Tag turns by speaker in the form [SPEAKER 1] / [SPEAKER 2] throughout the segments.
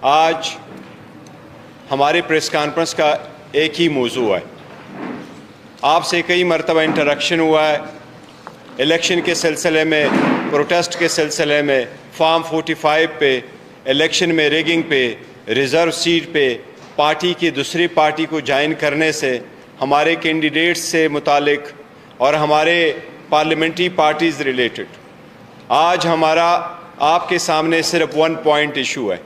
[SPEAKER 1] آج ہماری press conference کا ایک ہی موضوع ہے. آپ سے کئی مرتبہ انٹریکشن ہوا ہے الیکشن کے سلسلے میں, پروٹیسٹ کے سلسلے میں, فارم 45 پہ, الیکشن میں ریگنگ پہ, ریزرو سیٹ پہ, پارٹی کی دوسری پارٹی کو جوائن کرنے سے, ہمارے کینڈیڈیٹس سے متعلق اور ہمارے پارلیمنٹری پارٹیز ریلیٹڈ. آج ہمارا آپ کے سامنے صرف 1 پوائنٹ ایشو ہے,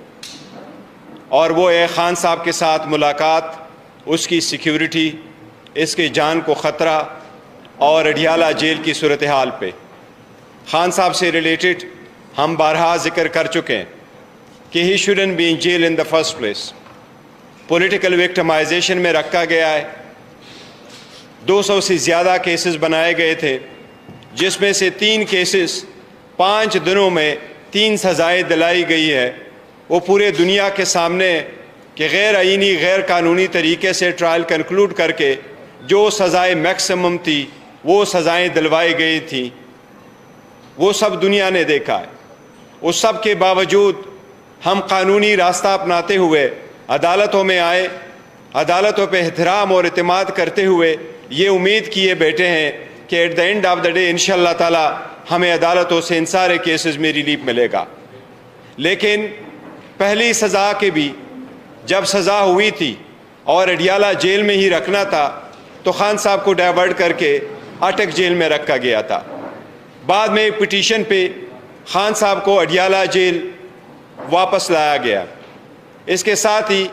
[SPEAKER 1] اور وہ ہے خان صاحب کے ساتھ ملاقات, اس کی سیکیورٹی, اس کے جان کو خطرہ اور اڈیالہ جیل کی صورتحال پہ. خان صاحب سے ریلیٹڈ ہم بارہا ذکر کر چکے ہیں کہ ہی student be in jail in the first place. Political victimization میں رکھا گیا ہے. 200 سے زیادہ کیسز بنائے گئے تھے, جس میں سے 3 کیسز 5 دنوں میں 3 سزائیں دلائی گئی ہے. وہ پورے دنیا کے سامنے کہ غیر آئینی غیر قانونی طریقے سے ٹرائل کنکلوڈ کر کے جو سزائیں میکسیمم تھی وہ سزائیں دلوائی گئی تھیں, وہ سب دنیا نے دیکھا ہے. اس سب کے باوجود ہم قانونی راستہ اپناتے ہوئے عدالتوں میں آئے, عدالتوں پہ احترام اور اعتماد کرتے ہوئے یہ امید کیے بیٹھے ہیں کہ at the end of the day انشاءاللہ تعالی ہمیں عدالتوں سے ان سارے کیسز میں ریلیف ملے گا. لیکن پہلی سزا کے بھی جب سزا ہوئی تھی اور اڈیالہ جیل میں ہی رکھنا تھا تو خان صاحب کو ڈائیورٹ کر کے اٹک جیل میں رکھا گیا تھا. بعد میں پٹیشن پہ خان صاحب کو اڈیالہ جیل واپس لایا گیا. اس کے ساتھ ہی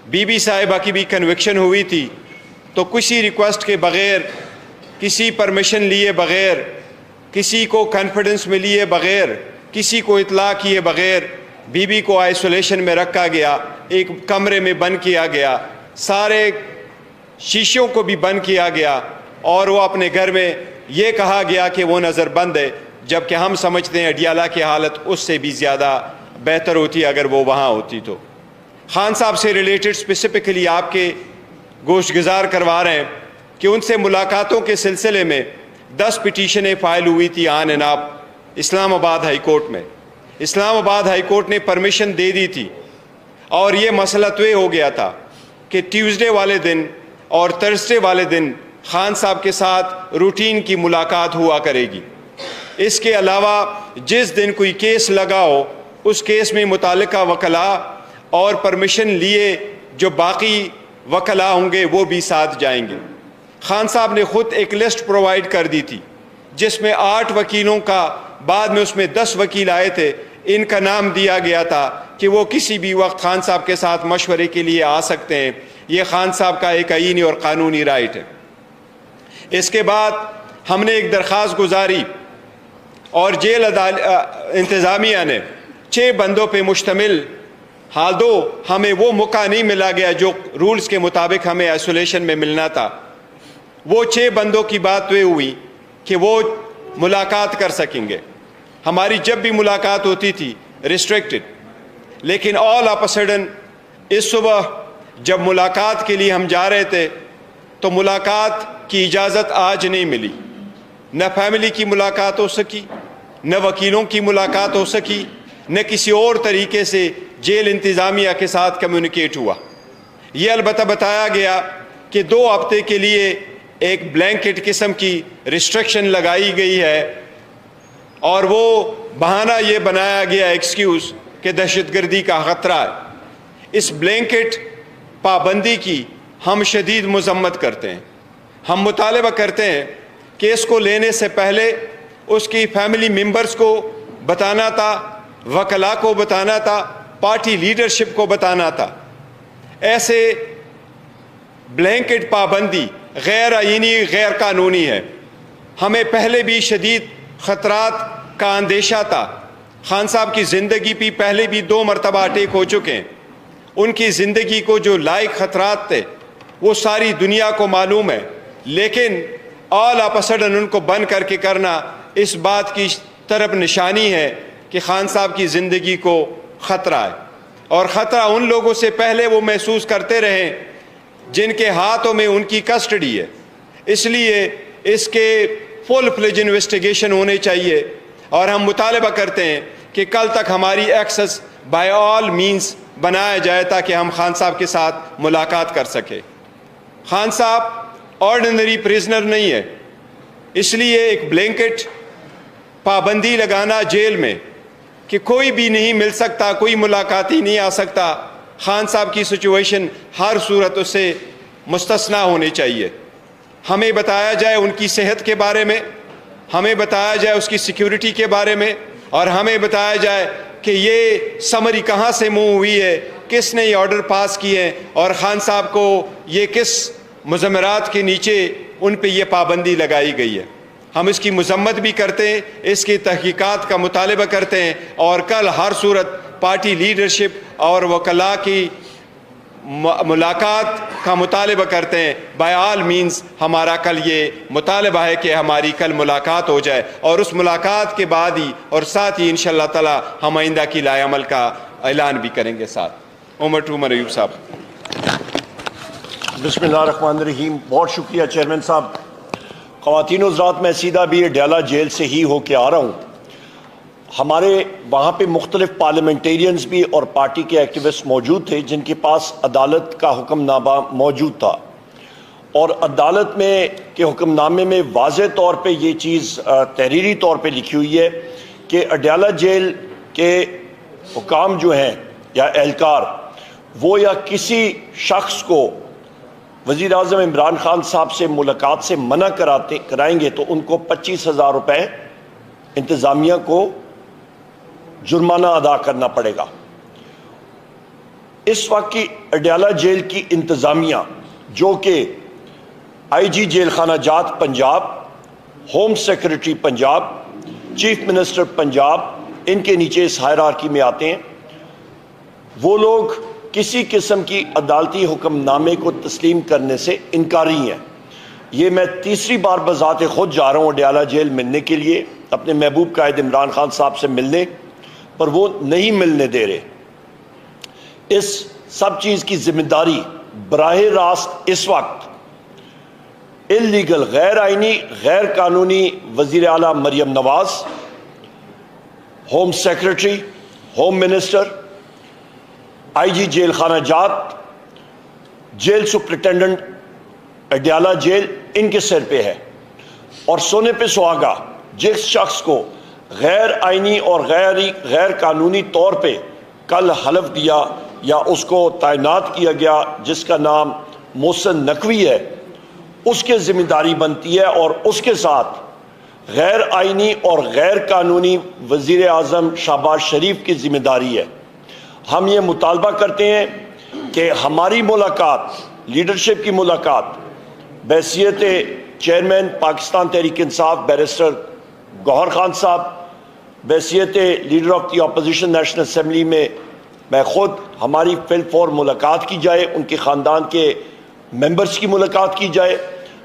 [SPEAKER 1] بی بی صاحبہ کی بھی کنوکشن ہوئی تھی, تو کسی ریکویسٹ کے بغیر, کسی پرمیشن لیے بغیر, کسی کو کانفیڈنس میں لیے بغیر, کسی کو اطلاع کیے بغیر بی بی کو آئسولیشن میں رکھا گیا, ایک کمرے میں بند کیا گیا, سارے شیشوں کو بھی بند کیا گیا, اور وہ اپنے گھر میں یہ کہا گیا کہ وہ نظر بند ہے, جبکہ ہم سمجھتے ہیں اڈیالہ کی حالت اس سے بھی زیادہ بہتر ہوتی اگر وہ وہاں ہوتی. تو خان صاحب سے ریلیٹڈ اسپیسیفکلی آپ کے گوشت گزار کروا رہے ہیں کہ ان سے ملاقاتوں کے سلسلے میں 10 پٹیشنیں فائل ہوئی تھی آن اینڈ آپ اسلام آباد ہائی کورٹ میں. اسلام آباد ہائی کورٹ نے پرمیشن دے دی تھی, اور یہ مسئلہ طے ہو گیا تھا کہ ٹیوزڈے والے دن اور تھرسڈے والے دن خان صاحب کے ساتھ روٹین کی ملاقات ہوا کرے گی. اس کے علاوہ جس دن کوئی کیس لگا ہو اس کیس میں متعلقہ وکلاء اور پرمیشن لیے جو باقی وکلاء ہوں گے وہ بھی ساتھ جائیں گے. خان صاحب نے خود ایک لسٹ پرووائڈ کر دی تھی جس میں 8 وکیلوں کا, بعد میں اس میں 10 وکیل آئے تھے, ان کا نام دیا گیا تھا کہ وہ کسی بھی وقت خان صاحب کے ساتھ مشورے کے لیے آ سکتے ہیں. یہ خان صاحب کا ایک آئینی اور قانونی رائٹ ہے. اس کے بعد ہم نے ایک درخواست گزاری اور جیل انتظامیہ نے 6 بندوں پہ مشتمل, حال دو ہمیں وہ موقع نہیں ملا گیا جو رولز کے مطابق ہمیں آئسولیشن میں ملنا تھا. وہ 6 بندوں کی بات طے ہوئی کہ وہ ملاقات کر سکیں گے. ہماری جب بھی ملاقات ہوتی تھی ریسٹرکٹڈ, لیکن آل آف اے سڈن اس صبح جب ملاقات کے لیے ہم جا رہے تھے تو ملاقات کی اجازت آج نہیں ملی. نہ فیملی کی ملاقات ہو سکی, نہ وکیلوں کی ملاقات ہو سکی, نہ کسی اور طریقے سے جیل انتظامیہ کے ساتھ کمیونیکیٹ ہوا. یہ البتہ بتایا گیا کہ 2 ہفتے کے لیے ایک بلینکٹ قسم کی ریسٹرکشن لگائی گئی ہے, اور وہ بہانہ یہ بنایا گیا ایکسکیوز کہ دہشت گردی کا خطرہ ہے. اس بلینکٹ پابندی کی ہم شدید مذمت کرتے ہیں. ہم مطالبہ کرتے ہیں کہ اس کو لینے سے پہلے اس کی فیملی ممبرز کو بتانا تھا, وکلاء کو بتانا تھا, پارٹی لیڈرشپ کو بتانا تھا. ایسے بلینکٹ پابندی غیر آئینی غیر قانونی ہے. ہمیں پہلے بھی شدید خطرات کا اندیشہ تھا. خان صاحب کی زندگی بھی پہلے بھی 2 مرتبہ اٹیک ہو چکے ہیں. ان کی زندگی کو جو لائق خطرات تھے وہ ساری دنیا کو معلوم ہے, لیکن آل آف اے سڈن ان کو بند کر کے کرنا اس بات کی طرف نشانی ہے کہ خان صاحب کی زندگی کو خطرہ ہے. اور خطرہ ان لوگوں سے پہلے وہ محسوس کرتے رہے جن کے ہاتھوں میں ان کی کسٹڈی ہے. اس لیے اس کے فل فلیج انویسٹیگیشن ہونے چاہیے, اور ہم مطالبہ کرتے ہیں کہ کل تک ہماری ایکسس بائی آل مینز بنایا جائے تاکہ ہم خان صاحب کے ساتھ ملاقات کر سکیں۔ خان صاحب آرڈنری پریزنر نہیں ہے، اس لیے ایک بلینکٹ پابندی لگانا جیل میں کہ کوئی بھی نہیں مل سکتا، کوئی ملاقاتی نہیں آ سکتا، خان صاحب کی سچویشن ہر صورت اس سے مستثنیٰ ہونی چاہیے۔ ہمیں بتایا جائے ان کی صحت کے بارے میں، ہمیں بتایا جائے اس کی سیکیورٹی کے بارے میں، اور ہمیں بتایا جائے کہ یہ سمری کہاں سے موو ہوئی ہے، کس نے یہ آرڈر پاس کیے ہیں، اور خان صاحب کو یہ کس مضمرات کے نیچے ان پہ یہ پابندی لگائی گئی ہے۔ ہم اس کی مذمت بھی کرتے ہیں، اس کی تحقیقات کا مطالبہ کرتے ہیں، اور کل ہر صورت پارٹی لیڈرشپ اور وکلاء کی ملاقات کا مطالبہ کرتے ہیں۔ بائی آل مینز ہمارا کل یہ مطالبہ ہے کہ ہماری کل ملاقات ہو جائے، اور اس ملاقات کے بعد ہی اور ساتھ ہی انشاءاللہ تعالی ہم آئندہ کی لائے عمل کا اعلان بھی کریں گے ساتھ۔ عمر ایوب صاحب۔
[SPEAKER 2] بسم اللہ الرحمن الرحیم۔ بہت شکریہ چیئرمین صاحب۔ خواتین و حضرات، میں سیدھا بھی اڈیالہ جیل سے ہی ہو کے آ رہا ہوں۔ ہمارے وہاں پہ مختلف پارلیمنٹیرینز بھی اور پارٹی کے ایکٹیوسٹ موجود تھے جن کے پاس عدالت کا حکم نامہ موجود تھا، اور عدالت میں کے حکم نامے میں واضح طور پہ یہ چیز تحریری طور پہ لکھی ہوئی ہے کہ اڈیالہ جیل کے حکام جو ہیں یا اہلکار، وہ یا کسی شخص کو وزیر اعظم عمران خان صاحب سے ملاقات سے منع کرائیں گے تو ان کو 25,000 روپے انتظامیہ کو جرمانہ ادا کرنا پڑے گا۔ اس وقت کی اڈیالہ جیل کی انتظامیہ، جو کہ آئی جی جیل خانہ جات Punjab, home secretary Punjab, chief minister Punjab, ان کے نیچے اس ہائرارکی میں آتے ہیں، وہ لوگ کسی قسم کی عدالتی حکم نامے کو تسلیم کرنے سے انکاری ہیں۔ یہ میں تیسری بار بذات خود جا رہا ہوں اڈیالہ جیل ملنے کے لیے، اپنے محبوب قائد عمران خان صاحب سے ملنے، پر وہ نہیں ملنے دے رہے۔ اس سب چیز کی ذمہ داری براہ راست اس وقت اللیگل، غیر آئینی، غیر قانونی وزیر اعلیٰ Maryam Nawaz, home secretary, home minister, آئی جی جیل خانہ جات، جیل سپرنٹینڈنٹ اڈیالہ جیل، ان کے سر پہ ہے۔ اور سونے پہ سہاگا جس شخص کو غیر آئینی اور غیر قانونی طور پہ کل حلف دیا یا اس کو تعینات کیا گیا، جس کا نام محسن نقوی ہے، اس کے ذمہ داری بنتی ہے، اور اس کے ساتھ غیر آئینی اور غیر قانونی وزیر اعظم شہباز شریف کی ذمہ داری ہے۔ ہم یہ مطالبہ کرتے ہیں کہ ہماری ملاقات، لیڈرشپ کی ملاقات، بحیثیت چیئرمین پاکستان تحریک انصاف بیرسٹر گوہر خان صاحب، بحیثیت leader of the opposition national assembly میں خود، ہماری فل فور ملاقات کی جائے، ان کے خاندان کے ممبرز کی ملاقات کی جائے۔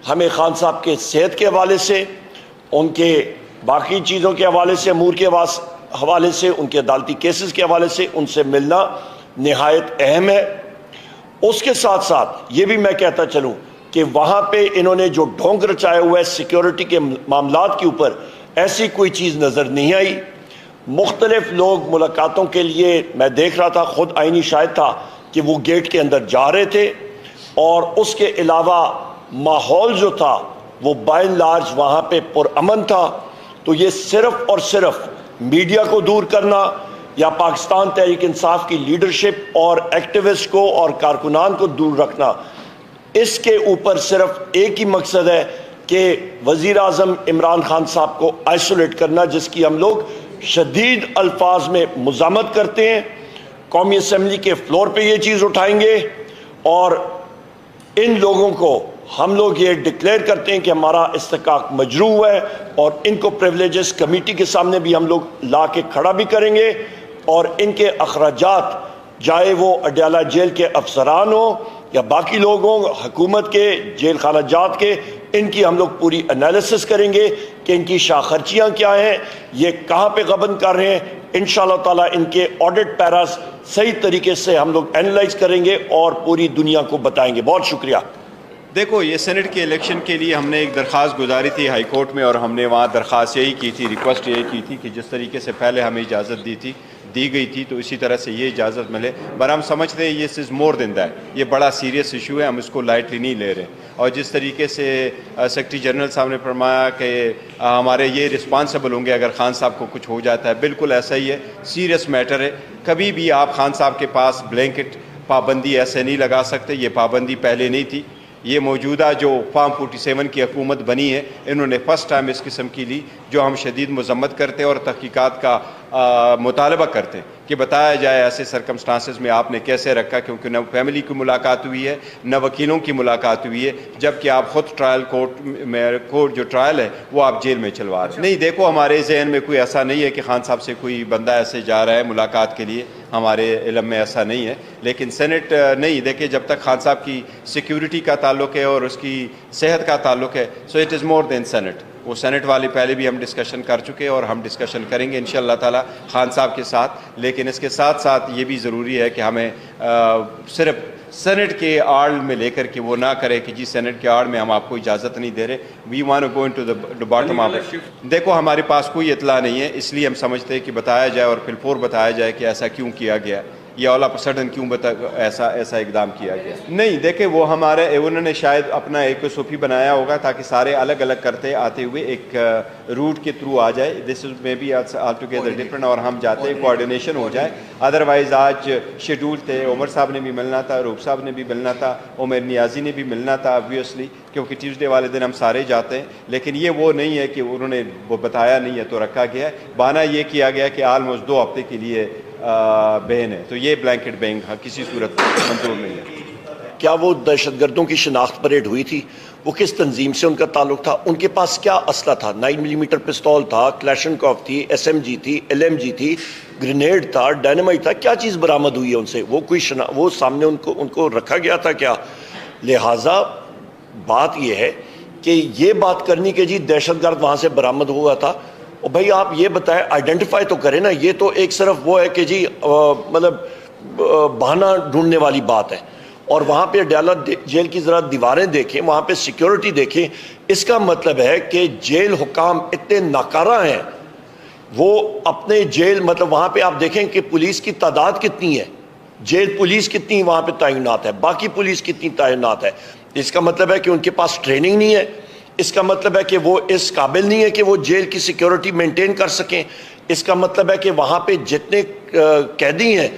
[SPEAKER 2] ہمیں خان صاحب کے صحت کے حوالے سے، ان کے باقی چیزوں کے حوالے سے، امور کے حوالے سے، ان کے عدالتی کیسز کے حوالے سے ان سے ملنا نہایت اہم ہے۔ اس کے ساتھ ساتھ یہ بھی میں کہتا چلوں کہ وہاں پہ انہوں نے جو ڈھونگ رچایا ہوا ہے سیکیورٹی کے معاملات کے اوپر، ایسی کوئی چیز نظر نہیں آئی۔ مختلف لوگ ملاقاتوں کے لیے، میں دیکھ رہا تھا، خود آئینی شاہد تھا کہ وہ گیٹ کے اندر جا رہے تھے، اور اس کے علاوہ ماحول جو تھا وہ بائی اینڈ لارج وہاں پہ پرامن تھا۔ تو یہ صرف اور صرف میڈیا کو دور کرنا یا پاکستان تحریک انصاف کی لیڈرشپ اور ایکٹیوسٹ کو اور کارکنان کو دور رکھنا، اس کے اوپر صرف ایک ہی مقصد ہے کہ وزیر اعظم عمران خان صاحب کو آئسولیٹ کرنا، جس کی ہم لوگ شدید الفاظ میں مذمت کرتے ہیں۔ قومی اسمبلی کے فلور پہ یہ چیز اٹھائیں گے، اور ان لوگوں کو ہم لوگ یہ ڈکلیئر کرتے ہیں کہ ہمارا استحقاق مجروح ہے، اور ان کو پریولیجز کمیٹی کے سامنے بھی ہم لوگ لا کے کھڑا بھی کریں گے، اور ان کے اخراجات، چاہے وہ اڈیالہ جیل کے افسران ہوں یا باقی لوگ ہوں، حکومت کے، جیل خانہ جات کے، ان کی ہم لوگ پوری انالیسس کریں گے کہ ان کی شاہ خرچیاں کیا ہیں، یہ کہاں پہ غبن کر رہے ہیں۔ انشاءاللہ تعالیٰ ان کے آڈٹ پیراز صحیح طریقے سے ہم لوگ اینالائز کریں گے اور پوری دنیا کو بتائیں گے۔ بہت شکریہ۔
[SPEAKER 1] دیکھو، یہ سینٹ کے الیکشن کے لیے ہم نے ایک درخواست گزاری تھی ہائی کورٹ میں، اور ہم نے وہاں درخواست یہی کی تھی، ریکویسٹ یہی کی تھی کہ جس طریقے سے پہلے ہمیں اجازت دی دی گئی تھی تو اسی طرح سے یہ اجازت ملے، پر ہم سمجھتے ہیں یہ از مور دین دیٹ، یہ بڑا سیریس ایشو ہے، ہم اس کو لائٹلی نہیں لے رہے. اور جس طریقے سے سیکرٹری جنرل صاحب نے فرمایا کہ ہمارے یہ رسپانسبل ہوں گے اگر خان صاحب کو کچھ ہو جاتا ہے، بالکل ایسا ہی ہے، سیریس میٹر ہے. کبھی بھی آپ خان صاحب کے پاس بلینکٹ پابندی ایسے نہیں لگا سکتے، یہ پابندی پہلے نہیں تھی. یہ موجودہ جو فارم 47 کی حکومت بنی ہے انہوں نے فرسٹ ٹائم اس قسم کی لی، جو ہم شدید مذمت کرتے ہیں اور تحقیقات کا مطالبہ کرتے ہیں کہ بتایا جائے ایسے سرکمسٹانسز میں آپ نے کیسے رکھا، کیونکہ نہ فیملی کی ملاقات ہوئی ہے نہ وکیلوں کی ملاقات ہوئی ہے، جبکہ آپ خود ٹرائل کورٹ جو ٹرائل ہے وہ آپ جیل میں چلوا رہے ہیں. نہیں دیکھو، ہمارے ذہن میں کوئی ایسا نہیں ہے کہ خان صاحب سے کوئی بندہ ایسے جا رہا ہے ملاقات کے لیے، ہمارے علم میں ایسا نہیں ہے. لیکن سینٹ نہیں، دیکھیں جب تک خان صاحب کی سیکیورٹی کا تعلق ہے اور اس کی صحت کا تعلق ہے، so it is more than scent. وہ سینٹ والے پہلے بھی ہم ڈسکشن کر چکے اور ہم ڈسکشن کریں گے انشاءاللہ تعالی خان صاحب کے ساتھ. لیکن اس کے ساتھ ساتھ یہ بھی ضروری ہے کہ ہمیں صرف سینٹ کے آڑ میں لے کر کے وہ نہ کرے کہ جی سینٹ کے آڑ میں ہم آپ کو اجازت نہیں دے رہے. We want to go into the bottom of it. دیکھو ہمارے پاس کوئی اطلاع نہیں ہے، اس لیے ہم سمجھتے ہیں کہ بتایا جائے اور پھر بتایا جائے کہ ایسا کیوں کیا گیا، یہ آل آف سڈن کیوں ایسا اقدام کیا گیا. نہیں دیکھیں، وہ ہمارے انہوں نے شاید اپنا ایک صوفی بنایا ہوگا تاکہ سارے الگ الگ کرتے آتے ہوئے ایک روٹ کے تھرو آ جائے. This is may be all together different, اور ہم جاتے ہیں کوآرڈینیشن ہو جائے. ادروائز آج شیڈول تھے، عمر صاحب نے بھی ملنا تھا، روپ صاحب نے بھی ملنا تھا، عمر نیازی نے بھی ملنا تھا آبویسلی، کیونکہ ٹیوزڈے والے دن ہم سارے جاتے ہیں. لیکن یہ وہ نہیں ہے کہ انہوں نے وہ بتایا نہیں ہے تو رکھا گیا ہے. بہانہ یہ کیا گیا کہ آلموسٹ 2 ہفتے کے لیے بین ہے، تو یہ بلینکٹ بینگ کسی صورت منظور نہیں ہے.
[SPEAKER 2] کیا وہ دہشت گردوں کی شناخت پریڈ ہوئی تھی؟ وہ کس تنظیم سے ان کا تعلق تھا؟ ان کے پاس کیا اسلحہ تھا؟ 9 ملی میٹر پستول تھا، کلیشنکوف تھی، SMG تھی، LMG تھی، گرینیڈ تھا، ڈائنامائٹ تھا، کیا چیز برآمد ہوئی ہے ان سے؟ وہ کوئی وہ سامنے ان کو رکھا گیا تھا کیا؟ لہٰذا بات یہ ہے کہ یہ بات کرنی کہ جی دہشت گرد وہاں سے برآمد ہوا تھا، اور بھائی آپ یہ بتائیں، آئیڈینٹیفائی تو کریں نا. یہ تو ایک صرف وہ ہے کہ جی مطلب بہانہ ڈھونڈنے والی بات ہے. اور وہاں پہ ڈیالہ جیل کی ذرا دیواریں دیکھیں، وہاں پہ سیکیورٹی دیکھیں. اس کا مطلب ہے کہ جیل حکام اتنے ناکارہ ہیں، وہ اپنے جیل مطلب وہاں پہ آپ دیکھیں کہ پولیس کی تعداد کتنی ہے، جیل پولیس کتنی وہاں پہ تعینات ہے، باقی پولیس کتنی تعینات ہے. اس کا مطلب ہے کہ ان کے پاس ٹریننگ نہیں ہے. اس کا مطلب ہے کہ وہ اس قابل نہیں ہے کہ وہ جیل کی سیکیورٹی مینٹین کر سکیں. اس کا مطلب ہے کہ وہاں پہ جتنے قیدی ہیں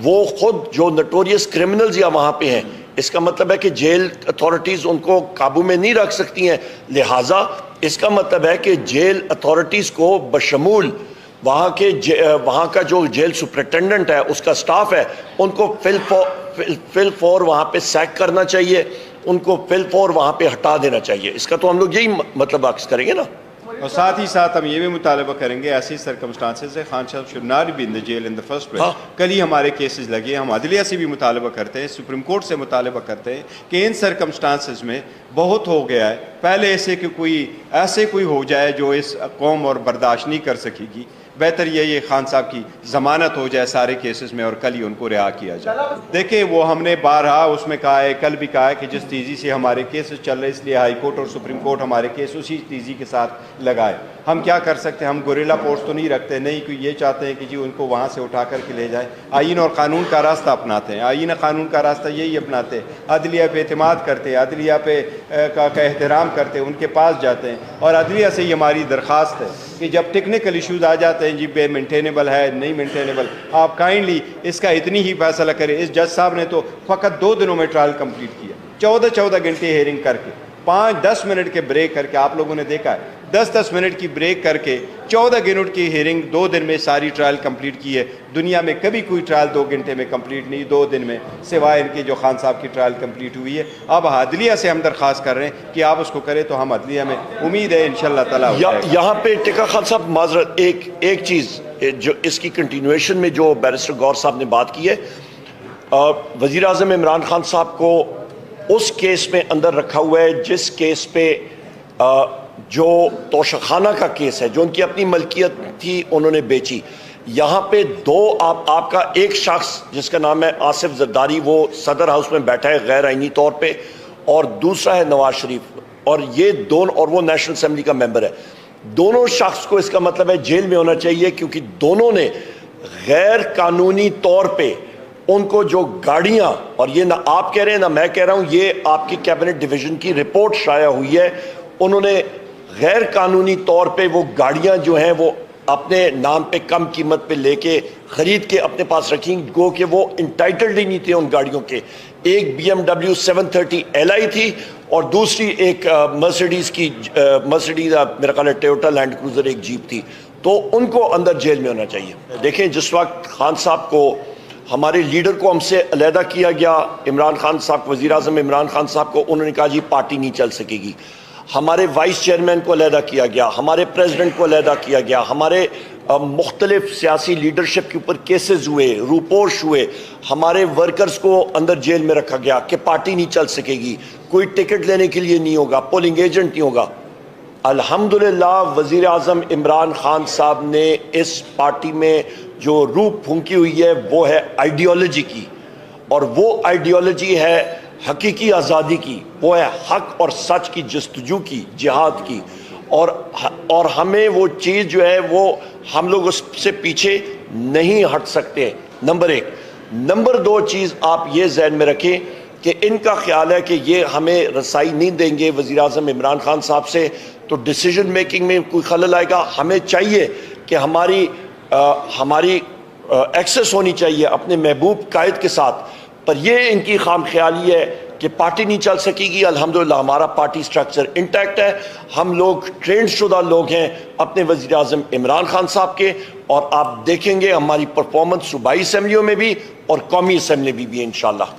[SPEAKER 2] وہ خود جو نٹوریس کرمنلز یا وہاں پہ ہیں، اس کا مطلب ہے کہ جیل اتھارٹیز ان کو قابو میں نہیں رکھ سکتی ہیں. لہٰذا اس کا مطلب ہے کہ جیل اتھارٹیز کو بشمول وہاں کا جو جیل سپرنٹینڈنٹ ہے، اس کا سٹاف ہے، ان کو فل فور وہاں پہ سیک کرنا چاہیے، ان کو فل فور وہاں پہ ہٹا دینا چاہیے. اس کا تو ہم لوگ یہی مطلب عکس کریں گے نا.
[SPEAKER 1] اور ساتھ ہی ساتھ ہم یہ بھی مطالبہ کریں گے ایسی سرکمسٹانسز ہے Khan sahab should not be in the jail in the first place. کل ہی ہمارے کیسز لگے، ہم عدلیہ سے بھی مطالبہ کرتے ہیں، سپریم کورٹ سے مطالبہ کرتے ہیں کہ ان سرکمسٹانسز میں بہت ہو گیا ہے. پہلے ایسے کہ کوئی ہو جائے جو اس قوم اور برداشت نہیں کر سکے گی. بہتر یہ خان صاحب کی ضمانت ہو جائے سارے کیسز میں اور کل ہی ان کو رہا کیا جائے. دیکھیں وہ ہم نے بارہا اس میں کہا ہے، کل بھی کہا ہے کہ جس تیزی سے ہمارے کیسز چل رہے اس لیے ہائی کورٹ اور سپریم کورٹ ہمارے کیس اسی تیزی کے ساتھ لگائے. ہم کیا کر سکتے ہیں؟ ہم گوریلا فورس تو نہیں رکھتے، نہیں کہ یہ چاہتے ہیں کہ جی ان کو وہاں سے اٹھا کر کے لے جائیں. آئین اور قانون کا راستہ اپناتے ہیں، آئین قانون کا راستہ یہی اپناتے ہیں. عدلیہ پہ اعتماد کرتے ہیں، عدلیہ پہ کا احترام کرتے ہیں، ان کے پاس جاتے ہیں. اور عدلیہ سے یہ ہماری درخواست ہے کہ جب ٹیکنیکل ایشوز آ جاتے ہیں، جی بے مینٹینیبل ہے نہیں مینٹینیبل، آپ کائنڈلی اس کا اتنی ہی فیصلہ کریں. اس جج صاحب نے تو فقط 2 دنوں میں ٹرائل کمپلیٹ کیا، 14 گھنٹے ہیئرنگ کر کے، 5-10 منٹ کے بریک کر کے. آپ لوگوں نے دیکھا ہے 10 منٹ کی بریک کر کے 14 منٹ کی ہیئرنگ 2 دن میں ساری ٹرائل کمپلیٹ کی ہے. دنیا میں کبھی کوئی ٹرائل 2 گھنٹے میں کمپلیٹ نہیں، 2 دن میں، سوائے ان کے جو خان صاحب کی ٹرائل کمپلیٹ ہوئی ہے. اب عدلیہ سے ہم درخواست کر رہے ہیں کہ آپ اس کو کریں، تو ہم عدلیہ میں امید ہے انشاءاللہ تعالیٰ.
[SPEAKER 2] یہاں پہ ٹکا خان صاحب معذرت، ایک چیز جو اس کی کنٹینویشن میں جو بیرسٹر غور صاحب نے بات کی ہے، وزیر اعظم عمران خان صاحب کو اس کیس میں اندر رکھا ہوا ہے جس کیس پہ جو توشخانہ کا کیس ہے، جو ان کی اپنی ملکیت تھی انہوں نے بیچی. یہاں پہ 2 آپ کا ایک شخص جس کا نام ہے آصف زرداری، وہ صدر ہاؤس میں بیٹھا ہے غیر آئینی طور پہ، اور دوسرا ہے نواز شریف، اور یہ دونوں، اور وہ نیشنل اسمبلی کا ممبر ہے. دونوں شخص کو اس کا مطلب ہے جیل میں ہونا چاہیے، کیونکہ دونوں نے غیر قانونی طور پہ ان کو جو گاڑیاں، اور یہ نہ آپ کہہ رہے ہیں نہ میں کہہ رہا ہوں، یہ آپ کی کیبنٹ ڈویژن کی رپورٹ شائع ہوئی ہے، انہوں نے غیر قانونی طور پہ وہ گاڑیاں جو ہیں وہ اپنے نام پہ کم قیمت پہ لے کے خرید کے اپنے پاس رکھیں، گو کہ وہ انٹائٹلڈ ہی نہیں تھے ان گاڑیوں کے۔ ایک BMW 730 Li تھی اور دوسری ایک مرسیڈیز میرا خیال ہے ٹویوٹا لینڈ کروزر ایک جیپ تھی، تو ان کو اندر جیل میں ہونا چاہیے۔ دیکھیں جس وقت خان صاحب کو، ہمارے لیڈر کو ہم سے علیحدہ کیا گیا، عمران خان صاحب، وزیر اعظم عمران خان صاحب کو، انہوں نے کہا جی پارٹی نہیں چل سکے گی۔ ہمارے وائس چیئرمین کو علیحدہ کیا گیا، ہمارے پریزیڈنٹ کو علیحدہ کیا گیا، ہمارے مختلف سیاسی لیڈرشپ کے اوپر کیسز ہوئے، روپوش ہوئے، ہمارے ورکرز کو اندر جیل میں رکھا گیا کہ پارٹی نہیں چل سکے گی، کوئی ٹکٹ لینے کے لیے نہیں ہوگا، پولنگ ایجنٹ نہیں ہوگا۔ الحمدللہ وزیر اعظم عمران خان صاحب نے اس پارٹی میں جو روح پھونکی ہوئی ہے وہ ہے آئیڈیالوجی کی، اور وہ آئیڈیالوجی ہے حقیقی آزادی کی، وہ ہے حق اور سچ کی جستجو کی، جہاد کی، اور ہمیں وہ چیز جو ہے وہ ہم لوگ اس سے پیچھے نہیں ہٹ سکتے، نمبر ایک۔ نمبر دو چیز آپ یہ ذہن میں رکھیں کہ ان کا خیال ہے کہ یہ ہمیں رسائی نہیں دیں گے وزیر اعظم عمران خان صاحب سے تو ڈیسیجن میکنگ میں کوئی خلل آئے گا۔ ہمیں چاہیے کہ ہماری ایکسس ہونی چاہیے اپنے محبوب قائد کے ساتھ، پر یہ ان کی خام خیالی ہے کہ پارٹی نہیں چل سکے گی۔ الحمدللہ ہمارا پارٹی سٹرکچر انٹیکٹ ہے، ہم لوگ ٹرینڈ شدہ لوگ ہیں اپنے وزیر اعظم عمران خان صاحب کے، اور آپ دیکھیں گے ہماری پرفارمنس صوبائی اسمبلیوں میں بھی اور قومی اسمبلی میں بھی انشاءاللہ۔